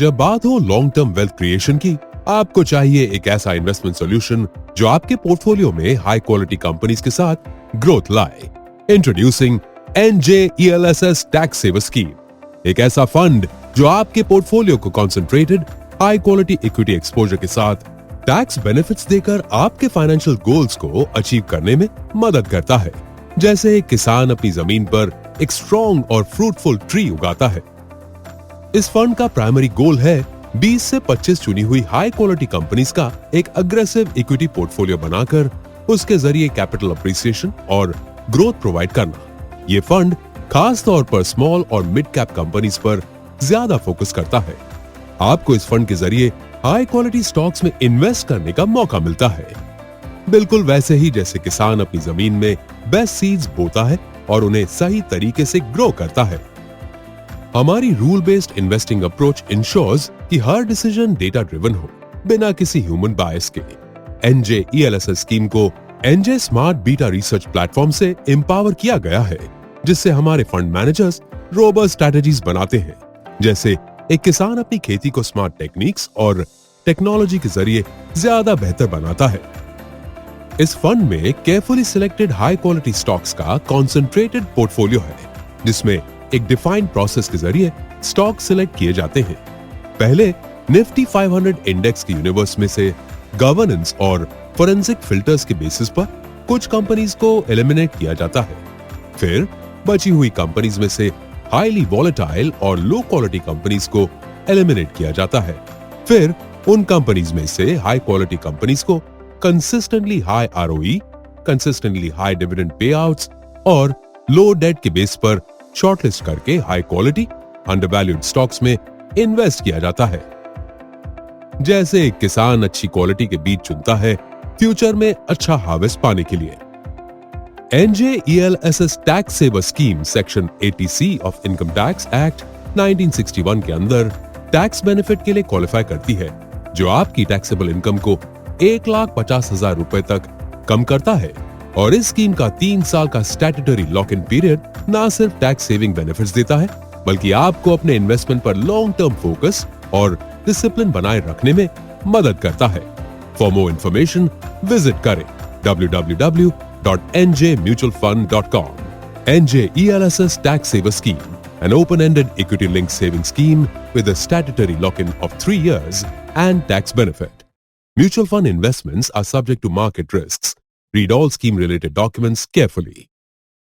जब बात हो लॉन्ग टर्म वेल्थ क्रिएशन की, आपको चाहिए एक ऐसा इन्वेस्टमेंट सॉल्यूशन जो आपके पोर्टफोलियो में हाई क्वालिटी कंपनीज के साथ ग्रोथ लाए। Introducing NJELSS tax saver scheme, एक ऐसा फंड जो आपके पोर्टफोलियो को concentrated high quality equity exposure के साथ टैक्स बेनिफिट्स देकर आपके फाइनेंशियल गोल्स को अचीव करने में मदद करता है। जैसे एक किसान अपनी जमीन पर एक स्ट्रॉन्ग और फ्रूटफुल ट्री उगाता है। इस फंड का प्राइमरी गोल है 20 से 25 चुनी हुई हाई क्वालिटी कंपनीज का एक अग्रेसिव इक्विटी पोर्टफोलियो बनाकर उसके जरिए कैपिटल अप्रिसिएशन और ग्रोथ प्रोवाइड करना। ये फंड खास तौर पर स्मॉल और मिड कैप कंपनीज पर ज्यादा फोकस करता है। आपको इस फंड के जरिए हाई क्वालिटी स्टॉक्स में इन्वेस्ट करने का मौका मिलता है, बिल्कुल वैसे ही जैसे किसान अपनी जमीन में बेस्ट सीड्स बोता है और उन्हें सही तरीके से ग्रो करता है। हमारी rule based investing approach ensures कि हर डिसीजन डेटा ड्रिवन हो, बिना किसी ह्यूमन बायस के। NJELSS स्कीम को NJ smart beta research platform से एम्पावर किया गया है, जिससे हमारे फंड मैनेजर्स रोबस्ट स्ट्रेटजीज बनाते हैं। जैसे एक किसान अपनी खेती को स्मार्ट टेक्निक्स और टेक्नोलॉजी के जरिए ज्यादा बेहतर बनाता है। इस फंड में carefully selected high quality stocks का कॉन्सेंट्रेटेड पोर्टफोलियो है, जिसमें एक डिफाइंड प्रोसेस के जरिए स्टॉक सिलेक्ट किए जाते हैं। पहले निफ्टी 500 इंडेक्स के यूनिवर्स में से गवर्नेंस और फोरेंसिक फिल्टर्स के बेसिस पर कुछ कंपनीज को एलिमिनेट किया जाता है। फिर बची हुई कंपनीज में से हाईली वॉलेटाइल और लो क्वालिटी कंपनीज को एलिमिनेट किया जाता है। फिर उन कंपनीज में से हाई क्वालिटी कंपनीज को consistently high ROE, consistently high dividend pay outs और लो डेट के बेस पर शॉर्टलिस्ट करके हाई क्वालिटी अंडरवैल्यूड स्टॉक्स में इन्वेस्ट किया जाता है। जैसे एक किसान अच्छी क्वालिटी के बीज चुनता है फ्यूचर में अच्छा हार्वेस्ट पाने के लिए। NJELSS tax saver scheme section 80C of income tax act 1961 के अंदर टैक्स बेनिफिट के लिए क्वालिफाई करती है, जो आपकी टैक्सेबल इनकम को 1,50,000 रुपए तक कम करता है। और इस स्कीम का 3 साल का स्टैट्यूटरी लॉक इन पीरियड ना सिर्फ टैक्स सेविंग बेनिफिट्स देता है, बल्कि आपको अपने इन्वेस्टमेंट पर लॉन्ग टर्म फोकस और डिसिप्लिन बनाए रखने में मदद करता है। फॉर मोर इन्फॉर्मेशन विजिट करें www.njmutualfund.com। NJELSS tax saver scheme, an open-ended equity-linked saving scheme with a statutory lock-in of 3 years and tax benefit. Mutual fund investments are subject to market risks. Read all scheme-related documents carefully.